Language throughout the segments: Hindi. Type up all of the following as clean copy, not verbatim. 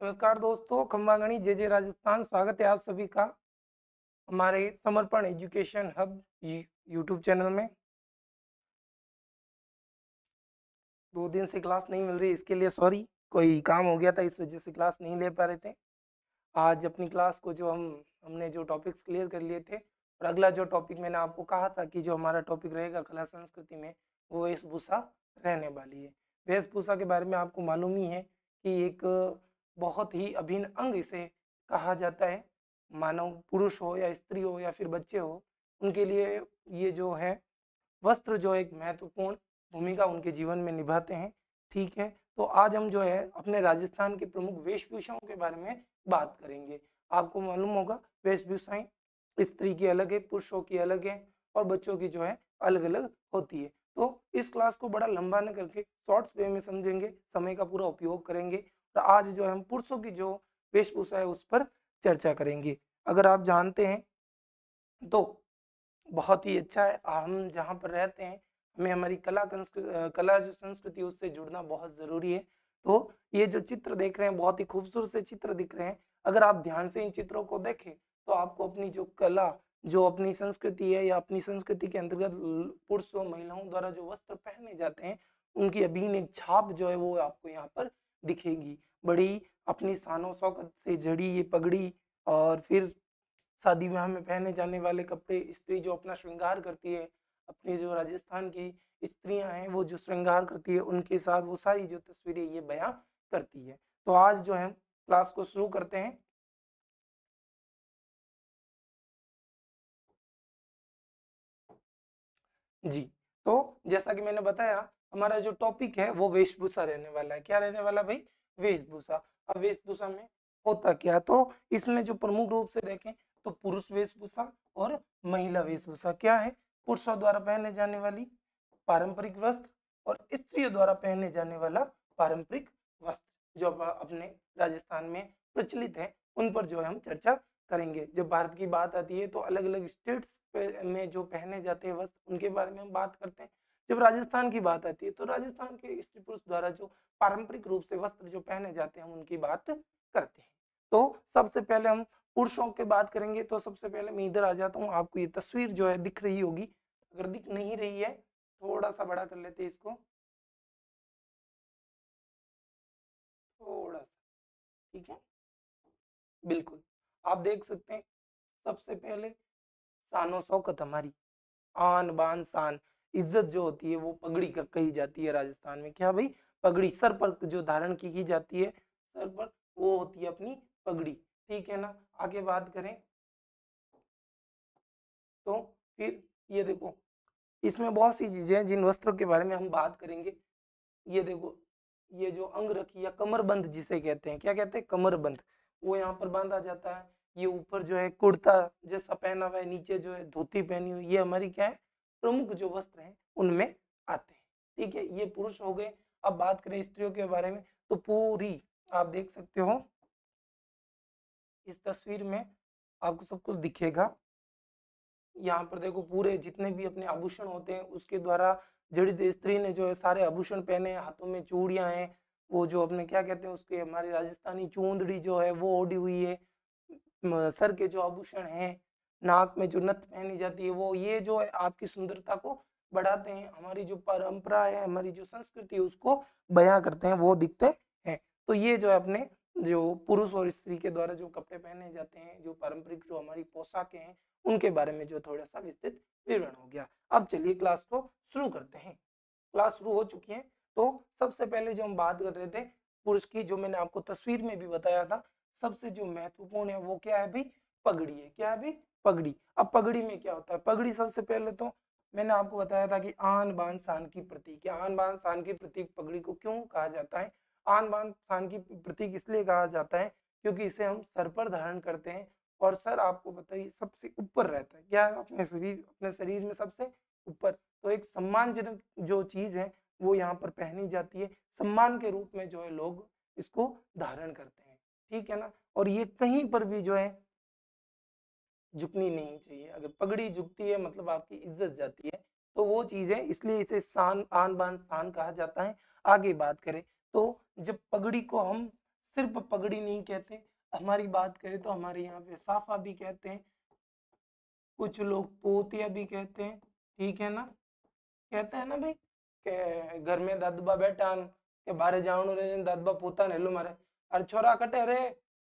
नमस्कार दोस्तों, खंबागणी जे राजस्थान स्वागत है आप सभी का हमारे समर्पण एजुकेशन हब यूट्यूब चैनल में। 2 दिन से क्लास नहीं मिल रही, इसके लिए सॉरी, कोई काम हो गया था, इस वजह से क्लास नहीं ले पा रहे थे। आज अपनी क्लास को जो हमने जो टॉपिक्स क्लियर कर लिए थे, और अगला जो टॉपिक मैंने आपको कहा था कि जो हमारा टॉपिक रहेगा कला संस्कृति में, वो वेशभूषा रहने वाली है। वेशभूषा के बारे में आपको मालूम ही है कि एक बहुत ही अभिन्न अंग इसे कहा जाता है। मानव पुरुष हो या स्त्री हो या फिर बच्चे हो, उनके लिए ये जो है वस्त्र जो एक महत्वपूर्ण भूमिका उनके जीवन में निभाते हैं। ठीक है, तो आज हम जो है अपने राजस्थान के प्रमुख वेशभूषाओं के बारे में बात करेंगे। आपको मालूम होगा वेशभूषाएं स्त्री की अलग है, पुरुषों की अलग है और बच्चों की जो है अलग अलग होती है। तो इस क्लास को बड़ा लंबा न करके शॉर्ट्स वे में समझेंगे, समय का पूरा उपयोग करेंगे। तो आज जो है हम पुरुषों की जो वेशभूषा है उस पर चर्चा करेंगे। अगर आप जानते हैं तो बहुत ही अच्छा है। हम जहाँ पर रहते हैं, हमें हमारी कला जो संस्कृति है उससे जुड़ना बहुत ज़रूरी है। तो ये जो चित्र देख रहे हैं, बहुत ही खूबसूरत से चित्र दिख रहे हैं। अगर आप ध्यान से इन चित्रों को देखें, तो आपको अपनी जो कला, जो अपनी संस्कृति है या अपनी संस्कृति के अंतर्गत पुरुषों, महिलाओं द्वारा जो वस्त्र पहने जाते हैं, उनकी अभिन्न एक छाप जो है वो आपको यहाँ पर दिखेगी। बड़ी अपनी शान-ओ-शौकत से जड़ी ये पगड़ी और फिर शादी विवाह में पहने जाने वाले कपड़े, स्त्री जो अपना श्रृंगार करती है, अपनी जो राजस्थान की स्त्रियां हैं वो जो श्रृंगार करती है, उनके साथ वो सारी जो तस्वीरें ये बयां करती है। तो आज जो है क्लास को शुरू करते हैं। जी, तो जैसा कि मैंने बताया, हमारा जो टॉपिक है वो वेशभूषा रहने वाला है। क्या रहने वाला भाई? वेशभूषा। अब वेशभूषा में होता क्या? तो इसमें जो प्रमुख रूप से देखें तो पुरुष वेशभूषा और महिला वेशभूषा क्या है? पुरुषों द्वारा पहने जाने वाली पारंपरिक वस्त्र और स्त्रियों द्वारा पहने जाने वाला पारंपरिक वस्त्र जो अपने राजस्थान में प्रचलित है, उन पर जो है हम चर्चा करेंगे। जब भारत की बात आती है तो अलग अलग स्टेट्स में जो पहने जाते हैं वस्त्र, उनके बारे में हम बात करते हैं। जब राजस्थान की बात आती है तो राजस्थान के स्त्री पुरुष द्वारा जो पारंपरिक रूप से वस्त्र जो पहने जाते हैं, हम उनकी बात करते हैं। तो सबसे पहले हम पुरुषों की बात करेंगे। तो सबसे पहले मैं इधर आ जाता हूँ। आपको ये तस्वीर जो है दिख रही होगी, अगर दिख नहीं रही है थोड़ा सा बड़ा कर लेते हैं इसको, थोड़ा सा। ठीक है, बिल्कुल। आप देख सकते हैं, सबसे पहले शानो शौकत हमारी, आन बान शान, इज्जत जो होती है वो पगड़ी का कही जाती है राजस्थान में। क्या भाई? पगड़ी सर पर जो धारण की जाती है, सर पर, वो होती है अपनी पगड़ी। ठीक है ना? आगे बात करें तो फिर ये देखो, इसमें बहुत सी चीजें हैं जिन वस्त्रों के बारे में हम बात करेंगे। ये देखो, ये जो अंग रखी या कमरबंद जिसे कहते हैं, क्या कहते हैं? कमरबंद। वो यहाँ पर बांधा जाता है। ये ऊपर जो है कुर्ता जैसा पहना हुआ है, नीचे जो है धोती पहनी हुई, ये हमारी क्या है? प्रमुख जो वस्त्र हैं उनमें आते हैं। ठीक है, ये पुरुष हो गए। अब बात करें स्त्रियों के बारे में, तो पूरी आप देख सकते हो इस तस्वीर में, आपको सब कुछ दिखेगा। यहाँ पर देखो, पूरे जितने भी अपने आभूषण होते हैं उसके द्वारा जड़ित स्त्री ने जो है सारे आभूषण पहने हैं, हाथों में चूड़ियां हैं, वो जो अपने क्या कहते हैं उसके, हमारी राजस्थानी चूंदड़ी जो है वो ओढ़ी हुई है। सर के जो आभूषण हैं, नाक में जो नथ पहनी जाती है, वो ये जो है आपकी सुंदरता को बढ़ाते हैं। हमारी जो परंपरा है, हमारी जो संस्कृति है उसको बयां करते हैं, वो दिखते हैं। तो ये जो है अपने जो पुरुष और स्त्री के द्वारा जो कपड़े पहने जाते हैं, जो पारंपरिक जो हमारी पोशाकें हैं, उनके बारे में जो थोड़ा सा विस्तृत विवरण हो गया। अब चलिए क्लास को शुरू करते हैं। क्लास शुरू हो चुकी है। तो सबसे पहले जो हम बात कर रहे थे पुरुष की, जो मैंने आपको तस्वीर में भी बताया था, सबसे जो महत्वपूर्ण है वो क्या है भाई? पगड़ी है। क्या है भाई? पगड़ी। अब पगड़ी में क्या होता है? पगड़ी सबसे पहले तो मैंने आपको बताया था कि आन बान शान की प्रतीक है। आन बान शान की प्रतीक पगड़ी को क्यों कहा जाता है? आन बान शान की प्रतीक इसलिए कहा जाता है क्योंकि इसे हम सर पर धारण करते हैं, और सर आपको बताइए सबसे ऊपर रहता है। क्या है? अपने शरीर में सबसे ऊपर। तो एक सम्मानजनक जो चीज है वो यहाँ पर पहनी जाती है, सम्मान के रूप में जो है लोग इसको धारण करते हैं। ठीक है ना? और ये कहीं पर भी जो है झुकनी नहीं चाहिए। अगर पगड़ी झुकती है मतलब आपकी इज्जत जाती है। तो वो चीज है, इसलिए इसे शान, आन बान शान कहा जाता है। आगे बात करें तो जब पगड़ी को हम सिर्फ पगड़ी नहीं कहते, हमारी बात करें तो हमारे यहाँ पे साफा भी कहते हैं, कुछ लोग पोतिया भी कहते हैं, ठीक है ना, कहते हैं ना भाई के घर में दादबा बैठा के बारे जावणो रे दादबा पोता ने हेलो मारे अरे छोरा कटे रे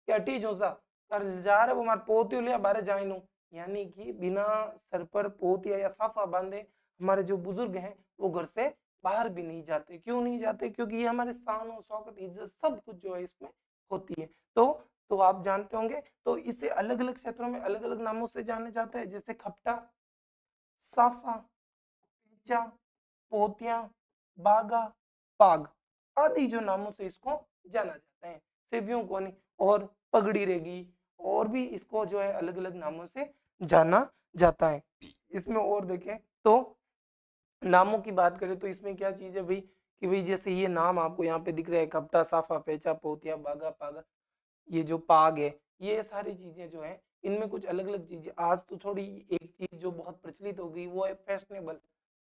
के अटी जोसा अरे जा रे वो मार पोतियो लिया बारे जाइनु, यानी कि बिना सर पर पोतिया या साफा बांधे हमारे जो बुजुर्ग हैं वो घर से बाहर भी नहीं जाते। क्यों नहीं जाते? क्योंकि ये हमारे शान और शौकत इज्जत सब कुछ जो है इसमें होती है। तो आप जानते होंगे, तो इसे अलग अलग क्षेत्रों में अलग अलग नामों से जाने जाते हैं, जैसे खपटा, साफा, पेचा, पोतिया, बागा, पाग आदि जो नामों से इसको जाना जाता है। सिर्फ यूं को नहीं, और पगड़ी रहेगी, और भी इसको जो है अलग अलग नामों से जाना जाता है। इसमें और देखें तो नामों की बात करें तो इसमें क्या चीज है भाई, कि भाई जैसे ये नाम आपको यहाँ पे दिख रहा है, कपटा, साफा, पेचा, पोतिया, बागा, पागा, ये जो पाग है, ये सारी चीजें जो है इनमें कुछ अलग अलग चीजें। आज तो थोड़ी एक चीज जो बहुत प्रचलित हो गई वो है फैशनेबल,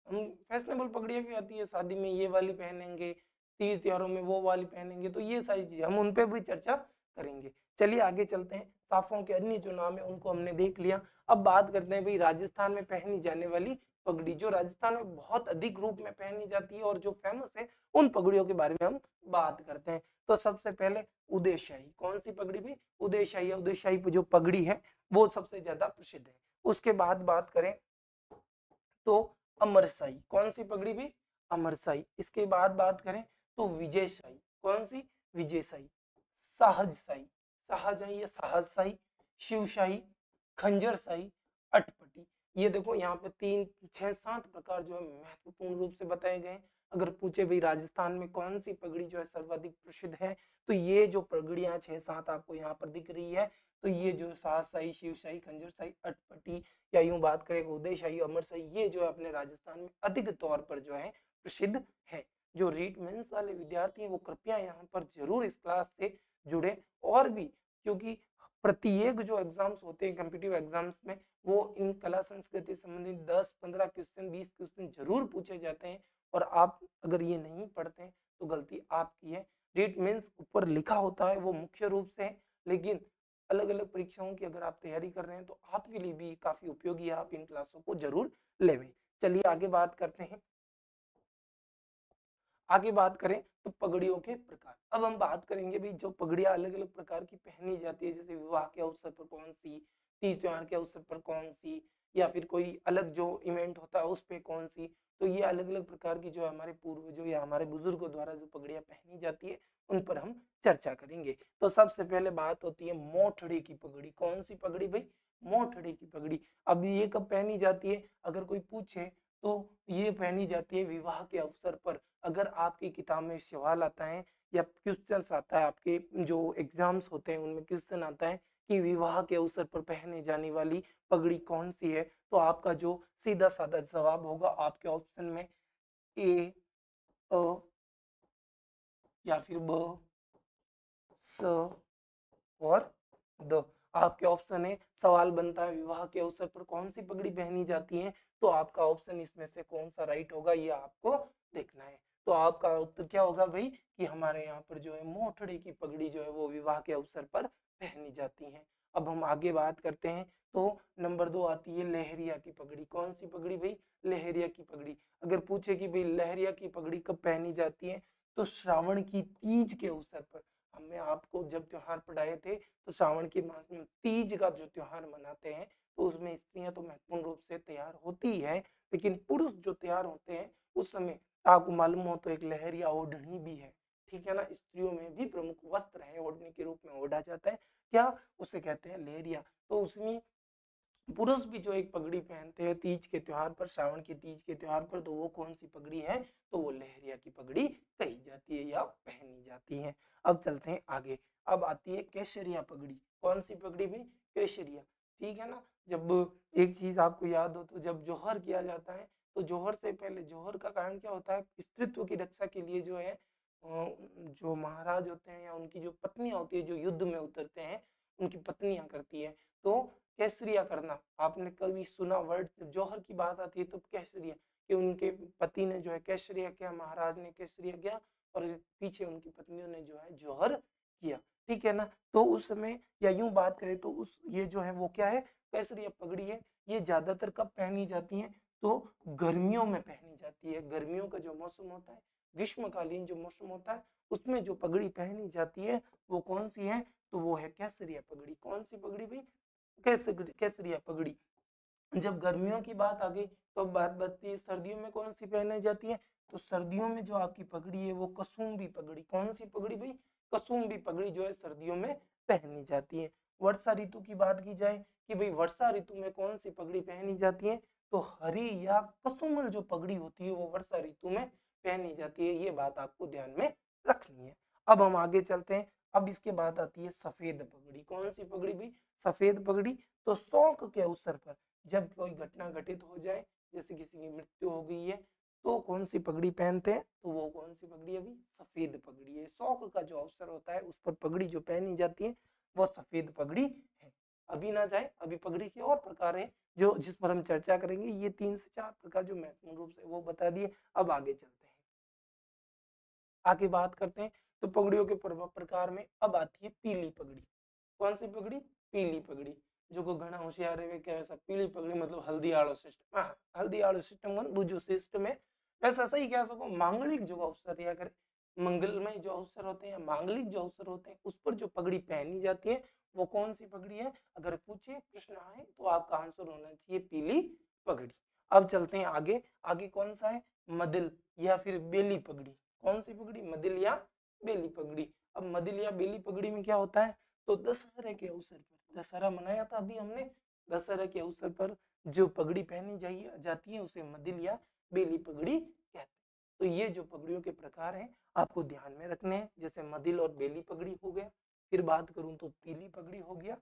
हम फैशनेबल पगड़ियाँ भी आती है, शादी में ये वाली पहनेंगे, तीज त्योहारों में वो वाली पहनेंगे, तो ये सारी चीजें हम उन पे भी चर्चा करेंगे। चलिए आगे चलते हैं, साफों के अन्य जो नाम है उनको हमने देख लिया। अब बात करते हैं भाई राजस्थान में पहनी जाने वाली पगड़ी, जो राजस्थान में बहुत अधिक रूप में पहनी जाती है और जो फेमस है, उन पगड़ियों के बारे में हम बात करते हैं। तो सबसे पहले उदयशाही, कौन सी पगड़ी भी? उदयशाही। उदयशाही जो पगड़ी है वो सबसे ज्यादा प्रसिद्ध है। उसके बाद बात करें तो अमरशाही, कौन सी पगड़ी भी? अमरशाही। इसके बाद बात करें तो विजयशाही, कौन सी? विजयशाही। साहजशाही, शाहजहां या साहजशाही, शिवशाही, खंजरशाही, अटपटी। ये देखो यहाँ पे 3 6 7 प्रकार जो है महत्वपूर्ण रूप से बताए गए हैं। अगर पूछे भाई राजस्थान में कौन सी पगड़ी जो है सर्वाधिक प्रसिद्ध है, तो ये जो पगड़ियां 6 7 आपको यहाँ पर दिख रही है, तो ये जो साहजशाही, शिवशाही, खंजरशाही, अटपटी, या यूं बात करें उदयशाही, अमरशाही, ये जो है अपने राजस्थान में अधिक तौर पर जो है प्रसिद्ध है। जो रीट मेंस वाले विद्यार्थी हैं वो कृपया यहाँ पर जरूर इस क्लास से जुड़े, और भी क्योंकि प्रत्येक जो एग्जाम्स होते हैं कॉम्पिटिटिव एग्जाम्स में, वो इन कला संस्कृति संबंधित 10-15 क्वेश्चन 20 क्वेश्चन जरूर पूछे जाते हैं, और आप अगर ये नहीं पढ़ते हैं तो गलती आपकी है। रीट मेंस ऊपर लिखा होता है वो मुख्य रूप से है, लेकिन अलग अलग परीक्षाओं की अगर आप तैयारी कर रहे हैं तो आपके लिए भी काफी उपयोगी है, आप इन क्लासों को जरूर लेवें। चलिए आगे बात करते हैं। आगे बात करें तो पगड़ियों के प्रकार। अब हम बात करेंगे भी जो पगड़ियां अलग अलग प्रकार की पहनी जाती है, जैसे विवाह के अवसर पर कौन सी, तीज त्योहार के अवसर पर कौन सी, या फिर कोई अलग जो इवेंट होता है उस पे कौन सी। तो ये अलग अलग प्रकार की जो है हमारे पूर्वजों या हमारे बुजुर्गों द्वारा जो पगड़ियां पहनी जाती है उन पर हम चर्चा करेंगे। तो सबसे पहले बात होती है मोठड़े की पगड़ी। कौन सी पगड़ी भाई? मोठड़े की पगड़ी। अब ये कब पहनी जाती है अगर कोई पूछे, तो ये पहनी जाती है विवाह के अवसर पर। अगर आपकी किताब में सवाल आता है या क्वेश्चंस आता है, आपके जो एग्जाम्स होते हैं उनमें क्वेश्चन आता है कि विवाह के अवसर पर पहने जाने वाली पगड़ी कौन सी है, तो आपका जो सीधा साधा जवाब होगा आपके ऑप्शन में ए, अ, या फिर ब, स और द। आपके ऑप्शन है, सवाल बनता है विवाह के अवसर पर कौन सी पगड़ी पहनी जाती है, तो आपका ऑप्शन इसमें से कौन सा राइट होगा ये आपको देखना है। तो आपका उत्तर क्या होगा भाई, कि हमारे यहाँ पर जो है मोठड़े की पगड़ी जो है वो विवाह के अवसर पर पहनी जाती है। अब हम आगे बात करते हैं तो नंबर 2 आती है लहरिया की पगड़ी। कौन सी पगड़ी भाई? लहरिया की पगड़ी। अगर पूछे कि भाई लहरिया की पगड़ी कब पहनी जाती है, तो श्रावण की तीज के अवसर पर। हमने आपको जब त्योहार पढ़ाए थे तो श्रावण के मास में तीज का जो त्योहार मनाते हैं, तो उसमें स्त्रियां तो महत्वपूर्ण रूप से तैयार होती है, लेकिन पुरुष जो तैयार होते हैं उस समय आपको मालूम हो तो एक लहरिया ओढ़नी भी है, ठीक है ना। स्त्रियों में भी प्रमुख वस्त्र है, ओढ़नी के रूप में ओढ़ा जाता है, क्या उसे कहते हैं लहरिया। तो उसमें पुरुष भी जो एक पगड़ी पहनते हैं तीज के त्योहार पर, श्रावण के तीज के त्योहार पर, तो वो कौन सी पगड़ी है, तो वो लहरिया की पगड़ी कही जाती है या पहनी जाती है। अब चलते हैं आगे। अब आती है केसरिया पगड़ी। कौन सी पगड़ी भी? केसरिया, ठीक है ना। जब एक चीज आपको याद हो तो जब जोहर किया जाता है, तो जोहर से पहले, जोहर का कारण क्या होता है, स्त्रीत्व की रक्षा के लिए जो है जो महाराज होते हैं या उनकी जो पत्नियां होती है जो युद्ध में उतरते हैं, उनकी पत्नियां करती है, तो केसरिया करना। आपने कभी सुना वर्ड, जब जौहर की बात आती है तो केसरिया, कि उनके पति ने जो है केसरिया किया, महाराज ने केसरिया किया, और पीछे उनकी पत्नियों ने जो है जौहर किया, ठीक है ना। तो उस समय या यूं बात करें तो उस ये जो है वो क्या है, केसरिया पगड़ी है। ये ज्यादातर कब पहनी जाती है, तो गर्मियों में पहनी जाती है। गर्मियों का जो मौसम होता है, ग्रीष्मकालीन जो मौसम होता है, उसमें जो पगड़ी पहनी जाती है वो कौन सी है, तो वो है केसरिया पगड़ी। कौन सी पगड़ी भाई, केसरिया पगड़ी। जब गर्मियों की बात आ गई तो अब बात बनती है सर्दियों में कौन सी पहनाई जाती है, तो सर्दियों में जो आपकी पगड़ी है वो कसुम्बी पगड़ी। कौन सी पगड़ी भाई, कसुम्बी पगड़ी जो है सर्दियों में पहनी जाती है। वर्षा ऋतु की बात की जाए कि भाई वर्षा ऋतु में कौन सी पगड़ी पहनी जाती है, तो हरी या कसुमल जो पगड़ी होती है वो वर्षा ऋतु में पहनी जाती है। ये बात आपको ध्यान में रखनी है। अब हम आगे चलते हैं। अब इसके बाद आती है सफेद पगड़ी। कौन सी पगड़ी भाई, सफेद पगड़ी। तो शौक के अवसर पर जब कोई घटना घटित हो जाए, जैसे किसी की मृत्यु हो गई है, तो कौन सी पगड़ी पहनते हैं, तो वो कौन सी पगड़ी है, अभी सफेद पगड़ी है। शौक का जो अवसर होता है उस पर पगड़ी जो पहनी जाती है वो सफेद पगड़ी है। अभी ना जाए, अभी पगड़ी के और प्रकार हैं जो जिस पर हम चर्चा करेंगे। ये 3 से 4 प्रकार जो महत्वपूर्ण रूप से वो बता दिए। अब आगे चलते हैं, आगे बात करते हैं। तो पगड़ियों के प्रकार में अब आती है पीली पगड़ी। कौन सी पगड़ी, पीली पगड़ी। जो को घना होशियार है वे क्या ऐसा पीली पगड़ी मतलब हल्दी आड़ो सिस्टम। हाँ, हल्दी आड़ो सिस्टम दूजो सिस्टम है। वैसा सही कह सको मांगलिक जो अवसर या कर मंगलमय जो अवसर होते हैं, मांगलिक जो अवसर होते हैं, उस पर जो पगड़ी पहनी जाती है वो कौन सी पगड़ी है। अगर पूछे प्रश्न आए तो आपका आंसर होना चाहिए पीली पगड़ी। अब चलते हैं आगे। आगे कौन सा है, मदिल या फिर बेली पगड़ी। कौन सी पगड़ी, मदिल या बेली पगड़ी। अब मदिल या बेली पगड़ी में क्या होता है, तो दशहरे के अवसर पर, दशहरा मनाया था अभी हमने, दशहरे के अवसर पर जो पगड़ी पहनी जाती है उसे मदिल या बेली पगड़ी कहते हैं। तो ये जो पगड़ियों के प्रकार हैं आपको ध्यान में रखने हैं। जैसे मदिल और बेली पगड़ी हो गया, फिर बात करूं तो पीली पगड़ी हो गया,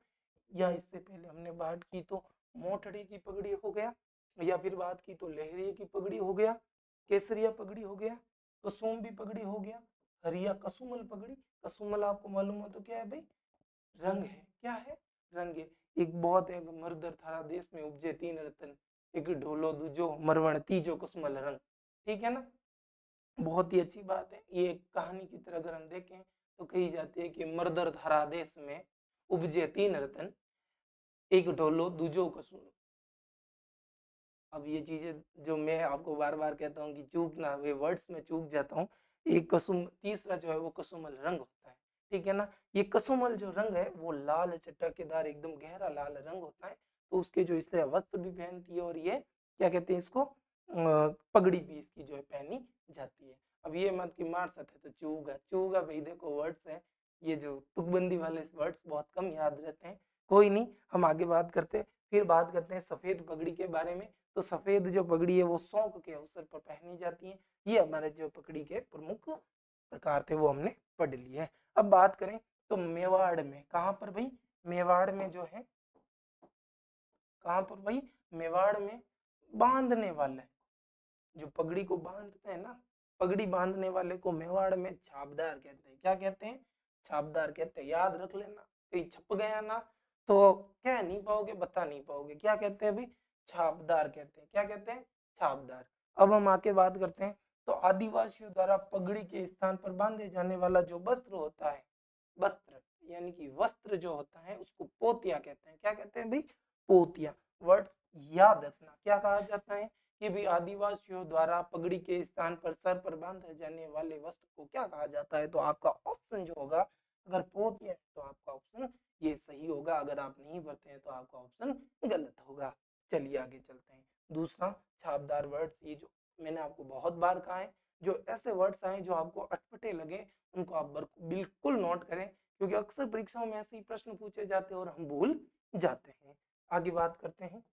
या इससे पहले हमने बात की तो मोटड़ी की पगड़ी हो गया, या फिर बात की तो लहरिये की पगड़ी हो गया, केसरिया पगड़ी हो गया, तो सोमबी पगड़ी हो गया, हरिया कसुमल पगड़ी। कसुमल आपको मालूम हो तो क्या है भाई, रंग है। क्या है, रंग है। एक बहुत है, मर्दर थारा देश में उपजे 3 रतन, एक ढोलो दूजो मरवण तीजो कुसुमल रंग। ठीक है ना, बहुत ही अच्छी बात है। ये एक कहानी की तरह अगर हम देखें तो कही जाती है कि मर्दर थारा देश में उपजे 3 रतन, एक ढोलो दूजो कुसुम। अब ये चीजें जो मैं आपको बार बार कहता हूँ कि चूक ना, वे वर्ड्स में चूक जाता हूँ। एक कसुम, तीसरा जो है वो कसुमल रंग होता है। ठीक है ना, ये कसुमल जो रंग है वो लाल चटकेदार एकदम गहरा लाल रंग होता है। तो उसके जो इस तरह वस्त्र भी पहनती है, और ये क्या कहते हैं इसको, पगड़ी भी इसकी जो है पहनी जाती है। अब ये मत कि मार सके तो चूगा, चूगा भाई देखो वर्ड्स है, ये जो तुकबंदी वाले वर्ड्स बहुत कम याद रहते हैं। कोई नहीं, हम आगे बात करते हैं। फिर बात करते हैं सफेद पगड़ी के बारे में। तो सफेद जो पगड़ी है वो शौक के अवसर पर पहनी जाती है। ये हमारे जो पगड़ी के प्रमुख प्रकार थे वो हमने पढ़ लिए हैं। अब बात करें तो मेवाड़ में, कहाँ पर भाई, मेवाड़ में जो है, कहाँ पर भाई, मेवाड़ में बांधने वाले, जो पगड़ी को बांधते हैं ना, पगड़ी बांधने वाले को मेवाड़ में छापदार कहते हैं। क्या कहते हैं, छापदार कहते हैं। याद रख लेना, कहीं छप गया ना तो कह नहीं पाओगे, बता नहीं पाओगे। क्या कहते हैं भाई, छापदार कहते हैं। क्या कहते हैं, छापदार। अब हम आके बात करते हैं तो आदिवासियों द्वारा पगड़ी के स्थान पर बांधे जाने वाला जो वस्त्र होता है, वस्त्र यानी कि वस्त्र जो होता है उसको पोतिया कहते हैं। क्या कहते हैं भाई, पोतिया। वर्ड याद रखना, क्या कहा जाता है कि भी आदिवासियों द्वारा पगड़ी के स्थान पर सर पर बांधे जाने वाले वस्त्र को क्या कहा जाता है, तो आपका ऑप्शन जो होगा, अगर पोतिया है तो आपका ऑप्शन ये सही होगा, अगर आप नहीं भरते हैं तो आपका ऑप्शन गलत होगा। चलिए आगे चलते हैं। दूसरा, छापदार वर्ड्स, ये जो मैंने आपको बहुत बार कहा है, जो ऐसे वर्ड्स आए जो आपको अटपटे लगे उनको आप बिल्कुल नोट करें, क्योंकि अक्सर परीक्षाओं में ऐसे ही प्रश्न पूछे जाते हैं और हम भूल जाते हैं। आगे बात करते हैं।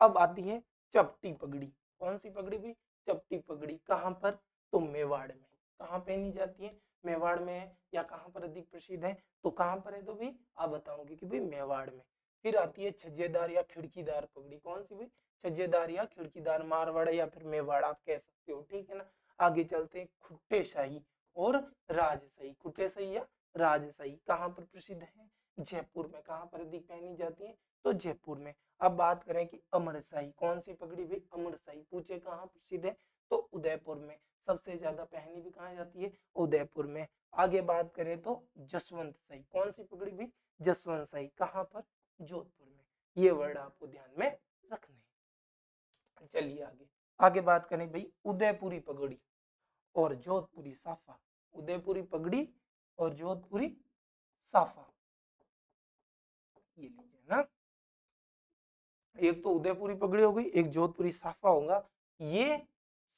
अब आती है चपटी पगड़ी। कौन सी पगड़ी भी, चपटी पगड़ी। कहाँ पर, तो मेवाड़ में। कहाँ पहनी जाती है, मेवाड़ में है, या कहाँ पर अधिक प्रसिद्ध है, तो कहाँ पर है, तो भी आप बताओगे कि भाई मेवाड़ में। फिर आती है छज्जेदार या खिड़कीदार पगड़ी। कौन सी भाई, छज्जेदार या खिड़कीदार, मारवाड़ या फिर मेवाड़ आप कह सकते हो। ठीक है ना, आगे चलते हैं। खुट्टे शाही और राजशाही। खुट्टे शाही या राजशाही कहाँ पर प्रसिद्ध है, जयपुर में। कहाँ पर अधिक पहनी जाती है, तो जयपुर में। अब बात करें कि अमरशाही, कौन सी पगड़ी भी, अमरशाही। पूछे कहाँ प्रसिद्ध है, तो उदयपुर में। सबसे ज्यादा पहनी भी कहाँ जाती है, उदयपुर में। आगे बात करें तो जसवंत शाही, कौन सी पगड़ी भी, जसवंत शाही, कहाँ पर, जोधपुर में। ये वर्ड आपको ध्यान में रखने हैं। चलिए आगे आगे बात करें भाई, उदयपुरी पगड़ी और जोधपुरी साफा। उदयपुरी पगड़ी और जोधपुरी साफा, ये लीजिए ना, एक तो उदयपुरी पगड़ी हो गई, एक जोधपुरी साफा होगा। ये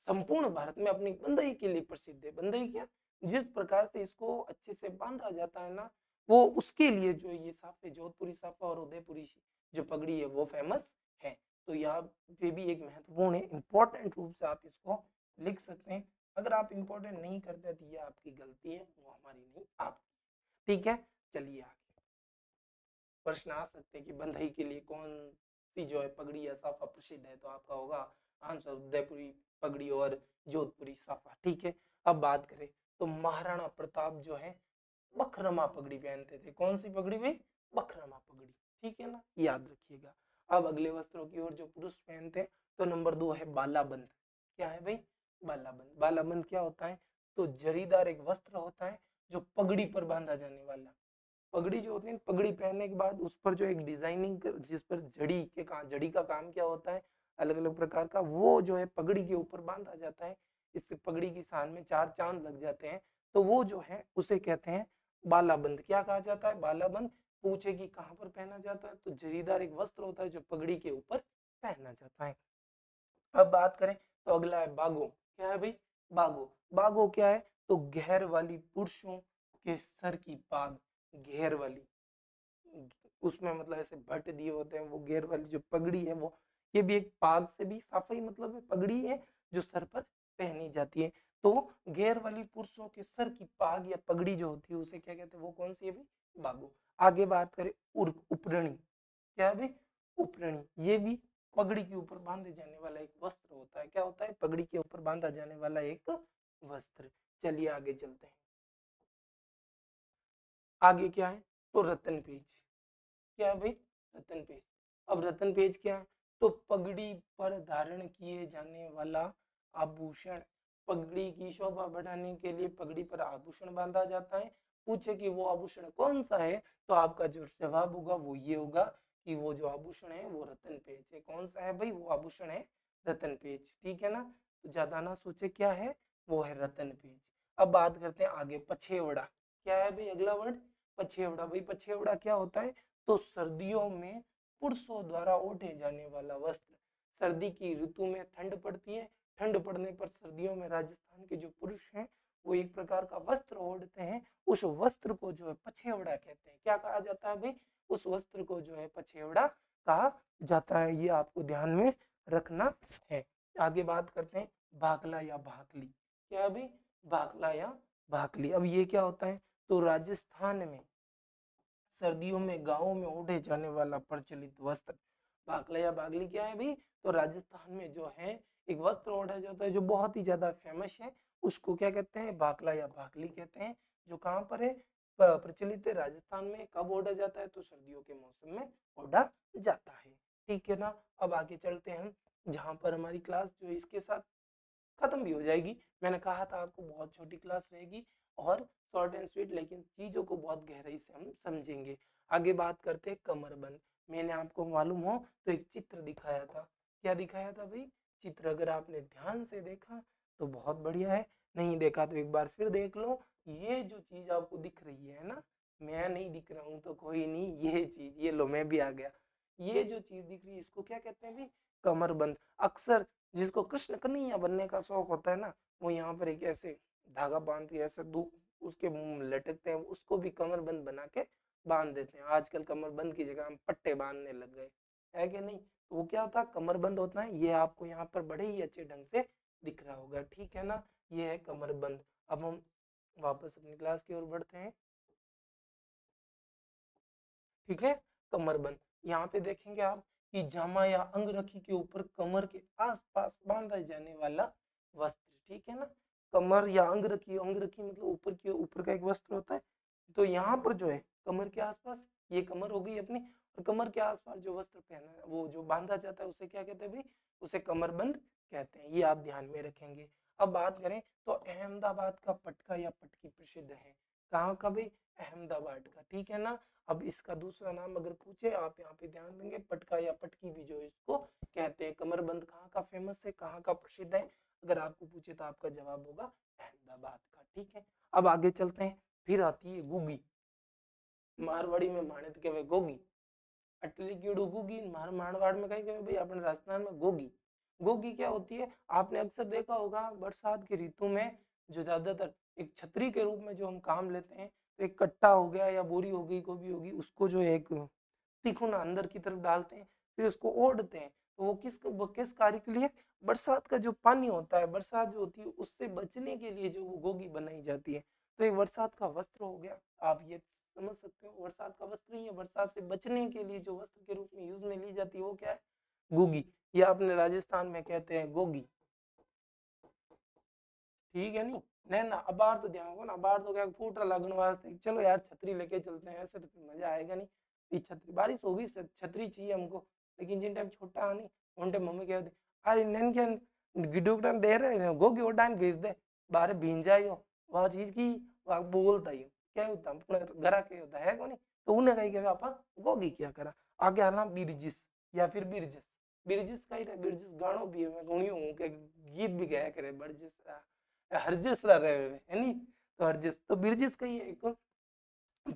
संपूर्ण भारत में अपनी बंदई के लिए प्रसिद्ध है। बंदई क्या, जिस प्रकार से इसको अच्छे से बांधा जाता है ना, वो उसके लिए जो ये साफे, जोधपुरी साफा और उदयपुरी जो पगड़ी है वो फेमस है। तो यहाँ पे भी एक महत्वपूर्ण है, इंपॉर्टेंट रूप से आप इसको लिख सकते हैं। अगर आप इंपॉर्टेंट नहीं करते तो ये आपकी गलती है, वो हमारी नहीं, आपकी। ठीक है, चलिए आगे प्रश्न आ सकते हैं कि बंधई के लिए कौन सी जो है पगड़ी या साफा प्रसिद्ध है, तो आपका होगा आंसर उदयपुरी पगड़ी और जोधपुरी साफा। ठीक है, अब बात करें तो महाराणा प्रताप जो है बखरमा पगड़ी पहनते थे। कौन सी पगड़ी में, बखरमा पगड़ी। ठीक है ना, याद रखिएगा। अब अगले वस्त्रों की ओर जो पुरुष पहनते हैं, तो नंबर 2 है बालाबंद। क्या है भाई, बालाबंद। बालाबंद क्या होता है, तो जरीदार एक वस्त्र होता है जो पगड़ी पर बांधा जाने वाला। पगड़ी जो होती है, पगड़ी पहनने के बाद उस पर जो एक डिजाइनिंग जिस पर जड़ी का काम क्या होता है, अलग अलग प्रकार का, वो जो है पगड़ी के ऊपर बांधा जाता है। इससे पगड़ी की शान में 4 चांद लग जाते हैं। तो वो जो है उसे कहते हैं बालाबंद। क्या कहा जाता है, बालाबंद। पूछे कि कहाँ पर पहना जाता है, तो जरीदार एक वस्त्र होता है जो पगड़ी के ऊपर पहना जाता है। अब बात करें तो अगला है बागो। क्या है भाई, बागो। बागो क्या है, तो घेर वाली पुरुषों के सर की पाग, घेर वाली, उसमें मतलब ऐसे भट्ट दिए होते हैं, वो घेर वाली जो पगड़ी है वो, ये भी एक पाग से भी साफा ही मतलब है, पगड़ी है जो सर पर पहनी जाती है। तो घेर वाली पुरुषों के सर की पाग या पगड़ी जो होती है उसे क्या कहते हैं, वो कौन सी है भाई, बागो। आगे बात करें उपरणी। क्या है भाई, उपरणी, ये भी पगड़ी के ऊपर बांधे जाने वाला एक वस्त्र होता है। क्या होता है, पगड़ी के ऊपर बांधा जाने वाला एक वस्त्र। चलिए आगे चलते हैं। आगे क्या है, तो रतन पेज। क्या है भाई, रतन पेज। अब रतन पेज क्या है, तो पगड़ी पर धारण किए जाने वाला आभूषण। पगड़ी की शोभा बढ़ाने के लिए पगड़ी पर आभूषण बांधा जाता है। पूछे कि वो आभूषण कौन सा है, तो आपका जो जवाब होगा वो ये होगा कि वो जो आभूषण है वो रतन पेज है। कौन सा है भाई, वो आभूषण है रतन पेज। ठीक है ना, तो ज्यादा ना सोचे, क्या है, वो है रतन पेज। अब बात करते हैं आगे, पछेवड़ा। क्या है भाई अगला वर्ड, पछेवड़ा। भाई पछेवड़ा क्या होता है, तो सर्दियों में पुरुषों द्वारा ओढ़े जाने वाला वस्त्र। सर्दी की ऋतु में ठंड पड़ती है, ठंड पड़ने पर सर्दियों में राजस्थान के जो पुरुष हैं वो एक प्रकार का वस्त्र ओढ़ते हैं। उस वस्त्र को जो है पछेवड़ा कहते हैं। क्या कहा जाता है भाई, उस वस्त्र को जो है पछेवड़ा कहा जाता है। ये आपको ध्यान में रखना है। आगे बात करते हैं भाकला या भाकली। क्या है भाई, भाकला या भाकली। अब ये क्या होता है, तो राजस्थान में सर्दियों में गांवों में ओढ़े जाने वाला प्रचलित वस्त्र। भाकला या बागली क्या है भाई, तो राजस्थान में जो है एक वस्त्र ओढ़ा जाता है जो बहुत ही ज्यादा फेमस है, उसको क्या कहते हैं, भाकला या भाकली कहते हैं। जो कहाँ पर है, प्रचलित है राजस्थान में। कब ओढ़ा जाता है, तो सर्दियों के मौसम में ओढ़ा जाता है। ठीक है ना, अब आगे चलते हैं हम, जहाँ पर हमारी क्लास जो इसके साथ खत्म भी हो जाएगी। मैंने कहा था आपको बहुत छोटी क्लास रहेगी और शॉर्ट एंड स्वीट, लेकिन चीजों को बहुत गहराई से हम समझेंगे। आगे बात करते हैं कमरबंद। मैंने आपको मालूम हो तो एक चित्र दिखाया था। क्या दिखाया था भाई, चित्र। अगर आपने ध्यान से देखा तो बहुत बढ़िया है, नहीं देखा तो एक बार फिर देख लो। ये जो चीज आपको दिख रही है ना, मैं नहीं दिख रहा हूं तो कोई नहीं, ये चीज, ये लो मैं भी आ गया। ये जो चीज दिख रही है इसको क्या कहते हैं भाई, कमरबंद। अक्सर जिसको कृष्ण कन्हैया बनने का शौक होता है ना, वो यहाँ पर एक ऐसे धागा बांध के ऐसे दो उसके मुंह में लटकते हैं, उसको भी कमरबंद बना के बांध देते हैं। आजकल कमरबंद की जगह हम पट्टे बांधने लग गए, है कि नहीं। तो वो क्या होता है, कमरबंद होता है। ये आपको यहाँ पर बड़े ही अच्छे ढंग से दिख रहा होगा। ठीक है ना, ये है कमरबंद। अब हम वापस अपनी क्लास की ओर बढ़ते हैं। ठीक है, कमरबंद। यहाँ पे देखेंगे आप कि जामा या अंगरखी के ऊपर कमर के आसपास बांधा जाने वाला वस्त्र। ठीक है ना, कमर या अंगरखी, अंगरखी मतलब ऊपर की, ऊपर का एक वस्त्र होता है। तो यहाँ पर जो है कमर के आसपास, ये कमर हो गई अपनी, और कमर के आसपास जो वस्त्र पहना वो जो बांधा जाता है उसे क्या कहते हैं भाई, उसे कमरबंद कहते हैं। ये आप ध्यान में रखेंगे। अब बात करें तो अहमदाबाद का पटका या पटकी प्रसिद्ध है। कहाँ का भाई? अहमदाबाद का, ठीक है ना। अब इसका दूसरा नाम अगर पूछे, आप यहाँ पे ध्यान देंगे, पटका या पटकी भी जो इसको कहते हैं। कमरबंद कहाँ का फेमस है, कहाँ का प्रसिद्ध है? अगर आपको पूछे तो आपका जवाब होगा अहमदाबाद का, ठीक है। अब आगे चलते हैं, फिर आती है गुगी। मारवाड़ी में माणित के वे गोगी, अटली कीड़ू गुगी, मारवाड़ में कहीं भाई अपने राजस्थान में गोगी। गोगी क्या होती है? आपने अक्सर देखा होगा बरसात की ऋतु में जो ज्यादातर एक छतरी के रूप में जो हम काम लेते हैं, तो एक कट्टा हो गया या बोरी हो गई, गोभी होगी, उसको जो एक तिकोना अंदर की तरफ डालते हैं, फिर उसको ओढ़ते हैं। तो वो किस कार्य के लिए? बरसात का जो पानी होता है, बरसात जो होती है उससे बचने के लिए जो वो गोगी बनाई जाती है। तो एक बरसात का वस्त्र हो गया, आप ये समझ सकते हो, बरसात का वस्त्र ही है, बरसात से बचने के लिए जो वस्त्र के रूप में यूज में ली जाती है वो क्या है? गोगी। या अपने राजस्थान में कहते हैं गोगी, ठीक है। नहीं नैना अबार तो ध्यान को ना, अबार तो क्या फूटा लगने वास्ते, चलो यार छतरी लेके चलते हैं, ऐसे तो मजा आएगा नहीं। ये छतरी बारिश होगी, छतरी चाहिए हमको, लेकिन जिन टाइम छोटा है नहीं उन टाइम मम्मी कहती अरे नैन क्या गिडुकटन दे रहे गोगी उड़ान भेज दे, बाहर भींज जाइयो, वह चीज की वह बोलता ही क्या होता अपने घरा के होता है को नहीं। तो उन्हें कही के आप गोगी क्या करा। आगे आना बिरजिस या फिर बिरजस। बिरजिस का ही बिरजिस गानो भी है, मैं गुणी हूँ के गीत भी गाया करे बिरजिस हरजिस रहे है नहीं। तो हरजिस तो बिरजिस का ही एक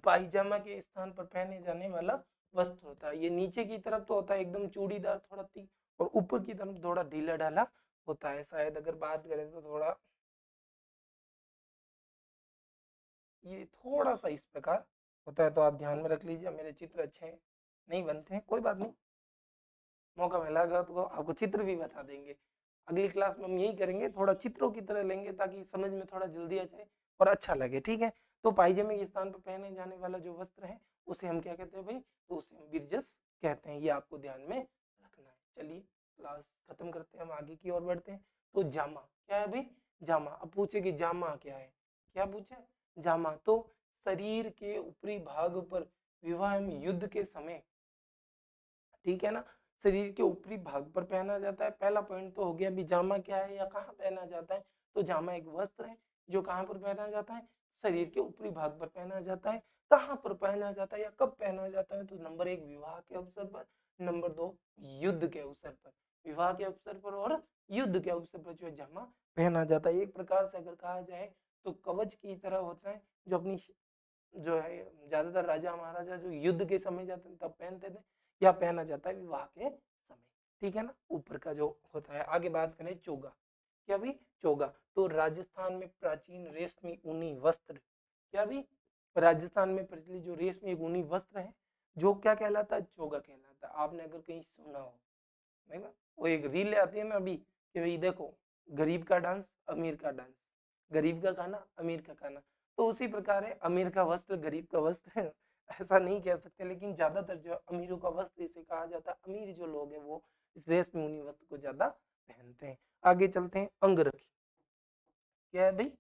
पायजामा के स्थान पर पहने जाने वाला वस्त्र होता है। ये नीचे की तरफ तो होता है एकदम चूड़ीदार थोड़ा थिक, और ऊपर की तरफ थोड़ा ढीला ढाला होता है। शायद अगर बात करें तो थोड़ा ये थोड़ा सा इस प्रकार होता है, तो आप ध्यान में रख लीजिए। मेरे चित्र अच्छे नहीं बनते हैं, कोई बात नहीं, मौका मिलेगा तो आपको चित्र भी बता देंगे। अगली क्लास में हम यही करेंगे, थोड़ा चित्रों की तरह लेंगे ताकि समझ में थोड़ा जल्दी आ जाए और अच्छा लगे, ठीक है। तो पायजामे के स्थान पर पहने जाने वाला जो वस्त्र है उसे हम क्या कहते हैं भाई? तो उसे हम बिरजस कहते हैं, ये आपको ध्यान में रखना है। चलिए क्लास खत्म करते हैं, हम आगे की ओर बढ़ते हैं। तो जामा क्या है भाई? जामा। अब पूछे कि जामा क्या है, क्या पूछे? जामा तो शरीर के ऊपरी भाग पर विवाह में युद्ध के समय, ठीक है ना, शरीर के ऊपरी भाग पर पहना जाता है। पहला पॉइंट तो हो गया भी जामा क्या है या कहाँ पहना जाता है। तो जामा एक वस्त्र है जो कहाँ पर पहना जाता है? शरीर के ऊपरी भाग पर पहना जाता है। कहाँ पर पहना जाता है या कब पहना जाता है? तो नंबर 1 विवाह के अवसर पर, नंबर 2 युद्ध के अवसर पर। विवाह के अवसर पर और युद्ध के अवसर पर जो जामा पहना जाता है, एक प्रकार से अगर कहा जाए तो कवच की तरह होता है, जो अपनी जो है ज्यादातर राजा महाराजा जो युद्ध के समय जाते थे तब पहनते थे, या पहना जाता है विवाह के समय, ठीक है ना, ऊपर का जो होता है। आगे बात करें चोगा, क्या भी? चोगा तो राजस्थान में प्राचीन रेशमी ऊनी वस्त्र, क्या भी? राजस्थान में प्रचलित जो रेशमी ऊनी वस्त्र है जो क्या कहलाता है? चोगा कहलाता है। आपने अगर कहीं सुना हो, है ना, वो एक रील आती है ना अभी कि भाई देखो, गरीब का डांस अमीर का डांस, गरीब का खाना अमीर का खाना, तो उसी प्रकार है अमीर का वस्त्र गरीब का वस्त्र ऐसा नहीं कह सकते, लेकिन ज्यादातर जो अमीरों का वस्त्र इसे कहा जाता है। अमीर जो लोग हैं वो इस रेशमी ऊनी वस्त्र को ज्यादा पहनते हैं। आगे चलते हैं, अंगरखी क्या है भाई?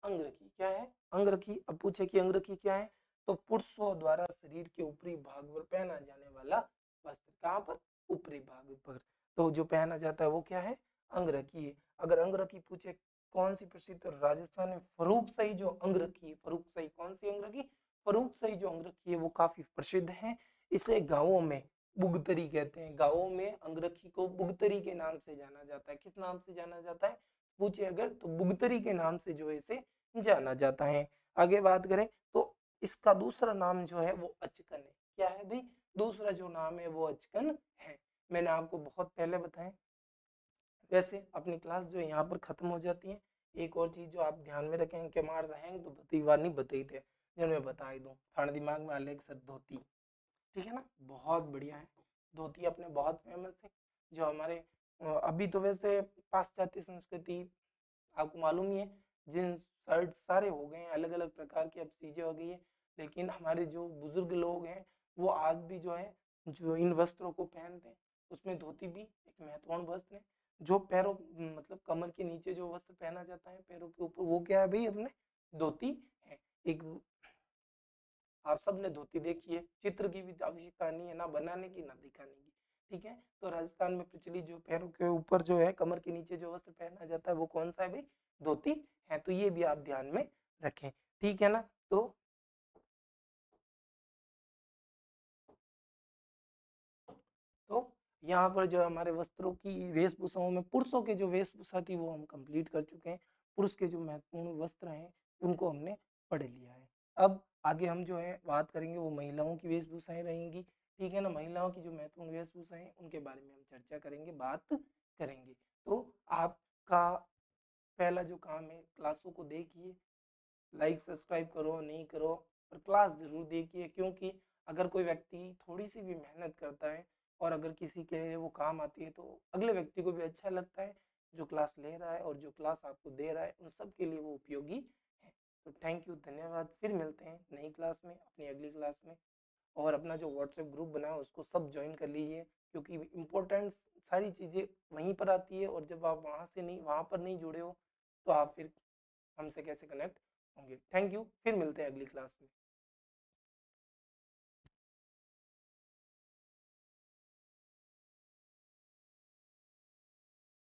अंगरखी क्या है? अंगरखी। अब पूछे कि अंगरखी क्या है, तो पुरुषों द्वारा शरीर के ऊपरी भाग पर पहना जाने वाला वस्त्र, कहाँ पर? ऊपरी भाग पर। तो जो पहना जाता है वो क्या है? अंगरखी है। अगर अंगरखी पूछे कौन सी प्रसिद्ध, तो राजस्थान में फरूक सही जो अंगरखी है, फरूक सही कौन सी अंगरखी? फरूक सही जो अंगरखी है वो काफी प्रसिद्ध है। इसे गांवों में बुगतरी कहते हैं, गांवों में अंगरखी को बुगतरी के नाम से जाना जाता है। किस नाम से जाना जाता है पूछे अगर, तो बुगतरी के नाम से जो है इसे जाना जाता है। आगे बात करें तो इसका दूसरा नाम जो है वो अचकन है। क्या है भाई? दूसरा जो नाम है वो अचकन है। मैंने आपको बहुत पहले बताया। वैसे अपनी क्लास जो यहाँ पर खत्म हो जाती है। एक और चीज जो आप ध्यान में रखें कि मार जाएंगे तो बती बार नहीं बताई थे, जब मैं बता ही दूं थाने दिमाग में अलग सर धोती, ठीक है ना, बहुत बढ़िया है। धोती अपने बहुत फेमस है, जो हमारे अभी तो वैसे पाश्चात्य संस्कृति आपको मालूम ही है, जींस शर्ट सारे हो गए हैं, अलग अलग प्रकार की अब चीजें हो गई है, लेकिन हमारे जो बुजुर्ग लोग हैं वो आज भी जो है जो इन वस्त्रों को पहनते हैं। उसमें धोती भी एक महत्वपूर्ण वस्त्र है। जो पैरों मतलब कमर के नीचे जो वस्त्र पहना जाता है पैरों के ऊपर, वो क्या है भाई? अपने धोती है। एक आप सब ने धोती देखी है, चित्र की भी आवश्यकता नहीं है ना बनाने की ना दिखाने की, ठीक है। तो राजस्थान में प्रचलित जो पैरों के ऊपर जो है कमर के नीचे जो वस्त्र पहना जाता है वो कौन सा है भाई? धोती है। तो ये भी आप ध्यान में रखें, ठीक है ना। तो यहाँ पर जो हमारे वस्त्रों की वेशभूषाओं में पुरुषों के जो वेशभूषा थी वो हम कंप्लीट कर चुके हैं। पुरुष के जो महत्वपूर्ण वस्त्र हैं उनको हमने पढ़ लिया है। अब आगे हम जो है बात करेंगे वो महिलाओं की वेशभूषाएं रहेंगी, ठीक है ना। महिलाओं की जो महत्वपूर्ण वेशभूषा है उनके बारे में हम चर्चा करेंगे, बात करेंगे। तो आपका पहला जो काम है, क्लासों को देखिए, लाइक सब्सक्राइब करो नहीं करो पर क्लास ज़रूर देखिए, क्योंकि अगर कोई व्यक्ति थोड़ी सी भी मेहनत करता है और अगर किसी के लिए वो काम आती है तो अगले व्यक्ति को भी अच्छा लगता है। जो क्लास ले रहा है और जो क्लास आपको दे रहा है उन सब के लिए वो उपयोगी है। तो थैंक यू, धन्यवाद। फिर मिलते हैं नई क्लास में, अपनी अगली क्लास में। और अपना जो व्हाट्सएप ग्रुप बना है उसको सब ज्वाइन कर लीजिए, क्योंकि इम्पोर्टेंट्स सारी चीज़ें वहीं पर आती है और जब आप वहाँ पर नहीं जुड़े हो तो आप फिर हमसे कैसे कनेक्ट होंगे। थैंक यू, फिर मिलते हैं अगली क्लास में।